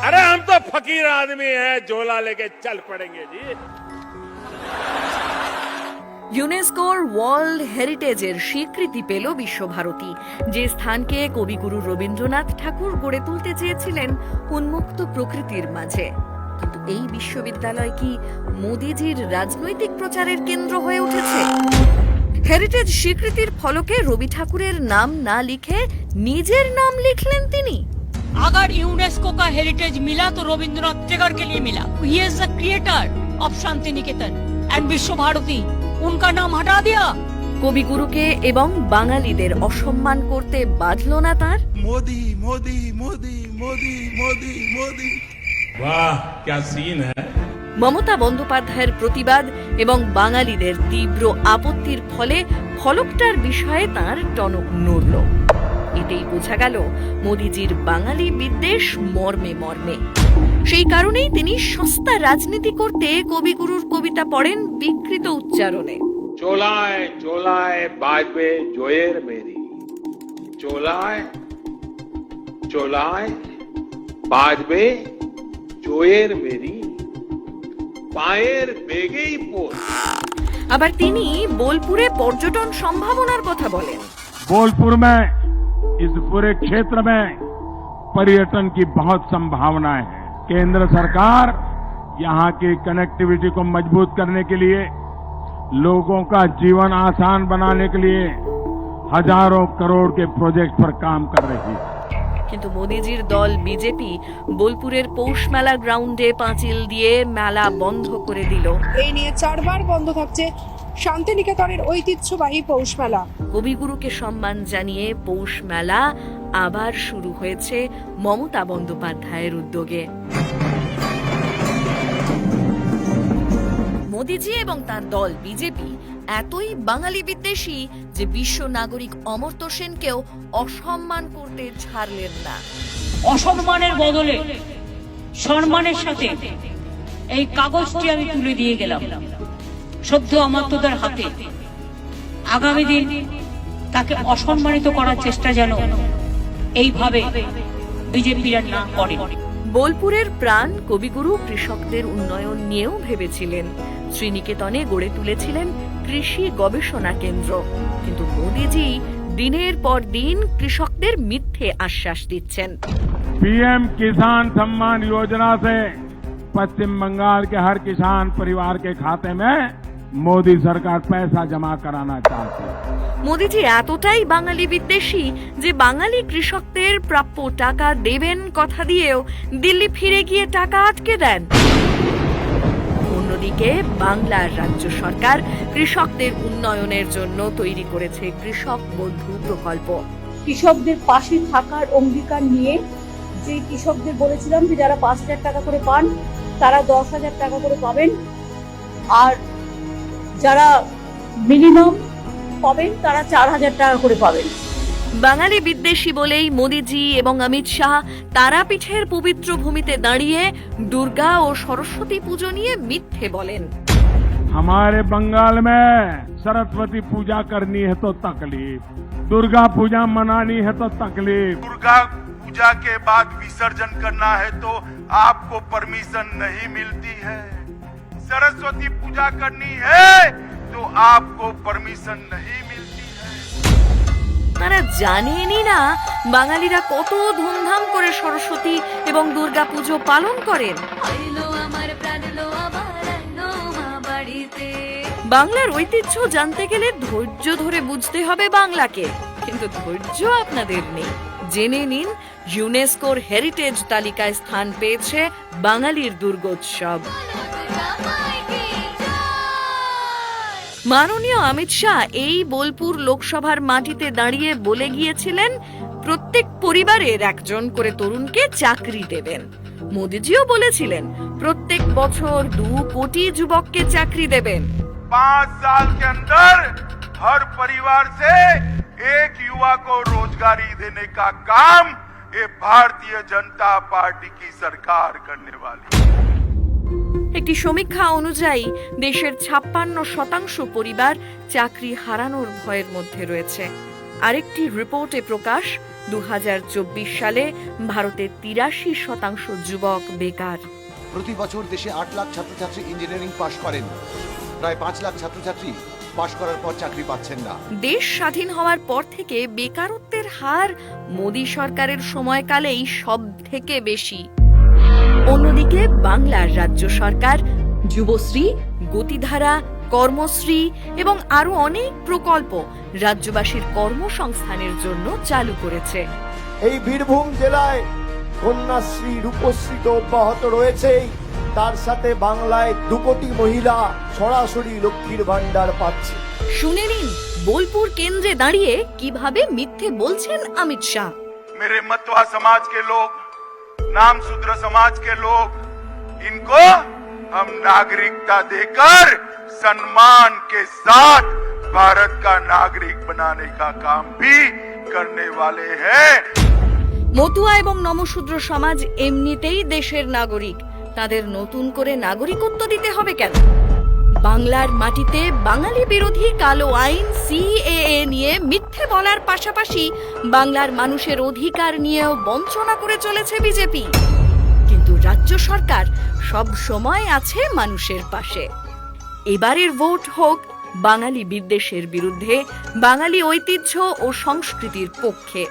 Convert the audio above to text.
अरे हम तो फकीर आदमी हैं, झोला लेके चल पड़ेंगे जी। ইউনেস্কোর ওয়ার্ল্ড হেরিটেজের স্বীকৃতি পেল বিশ্বভারতী, যে স্থানকে কবিগুরু রবীন্দ্রনাথ ঠাকুর গড়ে তুলতে চেয়েছিলেন উন্মুক্ত প্রকৃতির মাঝে। কিন্তু এই বিশ্ববিদ্যালয় কি মোদিজির রাজনৈতিক প্রচারের কেন্দ্র হয়ে উঠেছে? হেরিটেজ স্বীকৃতির ফলকে রবি ঠাকুরের নাম না লিখে নিজের নাম লিখলেন তিনি। अगर यूनेस्को का हेरिटेज मिला तो रविंद्रनाथ टैगोर के लिए मिला। He is the creator of Shanti Niketan and विश्व भारती। उनका नाम हटा दिया। কবিগুরুকে এবং বাঙালিদের অসম্মান করতে বাধল না তার? मोदी मोदी मोदी मोदी मोदी मोदी। वाह क्या सीन है। মমতা বন্দ্যোপাধ্যায়ের প্রতিবাদ এবং বাঙালিদের তীব্র আপত্তির ফলে ফলকটার বিষয়ে তার টনক নড়ল। এতেই বোঝা গেল মোদিজির বাঙালি বিদ্বেষ মর্মে মর্মে। সেই কারণেই তিনি সস্তা রাজনীতি করতে কবিগুরুর কবিতা পড়েন বিকৃত উচ্চারণে। চোলায় চোলায় বাজবে জয়ের মেরি, চোলায় চোলায় বাজবে জয়ের মেরি, পায়ের বেগেই পোষ। আবার তিনি বোলপুরে পর্যটন সম্ভাবনার কথা বলেন। बोलपुर में इस पूरे क्षेत्र में पर्यटन की बहुत संभावनाएं हैं। केंद्र सरकार यहां की कनेक्टिविटी को मजबूत करने के लिए, लोगों का जीवन आसान बनाने के लिए हजारों करोड़ के प्रोजेक्ट पर काम कर रही है। কিন্তু মোদিজির দল বিজেপি বোলপুরের পৌষ মেলা গ্রাউন্ডে পাঁচিল দিয়ে মেলা বন্ধ করে দিল। এই নিয়ে 4 বার বন্ধ থাকছে শান্তিনিকেতনের ঐতিহ্যবাহী পৌষ মেলা। কবিগুরুকে সম্মান জানিয়ে পৌষ মেলা আবার শুরু হয়েছে মমতা বন্দ্যোপাধ্যায়ের উদ্যোগে। মোদিজি এবং তার দল বিজেপি এতই বাঙালি বিদ্বেষী যে বিশ্ব নাগরিক অমর্ত্য সেনকেও অসম্মান করতে ছাড়লেন না। অসম্মানের বদলে সম্মানের সাথে এই কাগজটি আমি তুলে দিয়ে গেলাম সদ্য অমর্ত্যদের হাতে। আগামী দিন তাকে অসম্মানিত করার চেষ্টা যেন এইভাবে বিজেপিরা না করে। বোলপুরের প্রাণ কবিগুরু কৃষকদের উন্নয়ন নিয়েও ভেবেছিলেন। শ্রীনিকেতনে গড়ে তুলেছিলেন কৃষি গবেষণা কেন্দ্র। কিন্তু মোদিজি দিনের পর দিন কৃষকদের মিথ্যে আশ্বাস দিচ্ছেন। पीएम किसान सम्मान योजना से पश्चिम बंगाल के हर किसान परिवार के खाते में मोदी सरकार पैसा जमा कराना चाहती है। মোদিজি এতটাই বাঙালি বিদ্বেষী যে বাঙালি কৃষকদের প্রাপ্য টাকা দেবেন কথা দিয়েও দিল্লি ফিরে গিয়ে টাকা আটকে দেন। অন্যদিকে বাংলার রাজ্য সরকার কৃষকদের উন্নয়নের জন্য তৈরি করেছে কৃষক বন্ধু প্রকল্প। কৃষকদের পাশে থাকার অঙ্গীকার নিয়ে যে কৃষকদের বলেছিলাম যে যারা 5,000 টাকা করে পান তারা 10,000 টাকা করে পাবেন, আর যারা মিনিমাম পাবেন তারা 4,000 টাকা করে পাবেন। বাঙালি বিদ্বেষী বলেই মোদিজি এবং অমিত শাহ তারাপীঠের পবিত্র ভূমিতে দাঁড়িয়ে দুর্গা ও সরস্বতী পুজো নিয়ে মিথ্যে বলেন। हमारे बंगाल में सरस्वती पूजा करनी है तो तकलीफ, दुर्गा पूजा मनानी है तो तकलीफ, दुर्गा पूजा के बाद विसर्जन करना है तो आपको परमिशन नहीं मिलती है, सरस्वती पूजा करनी है तो आपको परमिशन नहीं मिलती है। তারা জানেনই না বাঙালিরা কত ধুমধাম করে সরস্বতী এবং দুর্গা পুজো পালন করেন। বাংলার ঐতিহ্য জানতে গেলে ধৈর্য ধরে বুঝতে হবে বাংলাকে, কিন্তু ধৈর্য আপনাদের নেই। জেনে নিন ইউনেস্কোর হেরিটেজ তালিকায় স্থান পেয়েছে বাঙালির দুর্গোৎসব। মাননীয় অমিত শাহ এই বোলপুর লোকসভার মাটিতে দাঁড়িয়ে বলে গিয়েছিলেন প্রত্যেক পরিবারের একজন করে তরুণকে চাকরি দেবেন। মোদিজিও বলেছিলেন প্রত্যেক বছর 2 কোটি যুবককে চাকরি দেবেন। 5 साल के अंदर हर परिवार से एक युवा को रोजगारी देने का काम ये भारतीय जनता पार्टी की सरकार करने वाली है। একটি সমীক্ষা অনুযায়ী দেশের 56% পরিবার চাকরি হারানোর ভয়ের মধ্যে রয়েছে। আরেকটি রিপোর্টে প্রকাশ 2024 সালে ভারতে 83% যুবক বেকার। প্রতি বছর দেশে 8 লাখ ছাত্রছাত্রী ইঞ্জিনিয়ারিং পাশ করেন, প্রায় 5 লাখ ছাত্রছাত্রী পাশ করার পর চাকরি পাচ্ছেন না। দেশ স্বাধীন হওয়ার পর থেকে বেকারত্বের হার মোদী সরকারের সময়কালেই সব থেকে বেশি। অন্যদিকে বাংলার রাজ্য সরকার যুবশ্রী, গতিধারা, কর্মশ্রী এবং আরো অনেক প্রকল্প রাজ্যবাসীর কর্মসংস্থানের জন্য চালু করেছে। এই বীরভূম জেলায় কন্যাশ্রী, রূপশ্রী তো অব্যাহত রয়েছেই, তার সাথে বাংলায় 2 কোটি মহিলা সরাসরি লক্ষ্মীর ভান্ডার পাচ্ছে। শুনে নিন বোলপুর কেন্দ্রে দাঁড়িয়ে কিভাবে মিথ্যে বলছেন অমিত শাহ। मेरे मतवा समाज के लोग, नाम शूद्र समाज के लोग, इनको हम नागरिकता देकर सम्मान के साथ भारत का नागरिक बनाने का काम भी करने वाले हैं। মতুয়া এবং নমশূদ্র সমাজ এমনিতেই দেশের নাগরিক, তাদের নতুন করে নাগরিকত্ব দিতে হবে কেন? বাংলার মাটিতে বাঙালি বিরোধী কালো আইন সিএএ নিয়ে মিথ্যে বলার পাশাপাশি বাংলার মানুষের অধিকার নিয়েও বঞ্চনা করে চলেছে বিজেপি। কিন্তু রাজ্য সরকার সব সময় আছে মানুষের পাশে। এবারের ভোট হোক বাঙালি বিদ্বেষের বিরুদ্ধে, বাঙালি ঐতিহ্য ও সংস্কৃতির পক্ষে।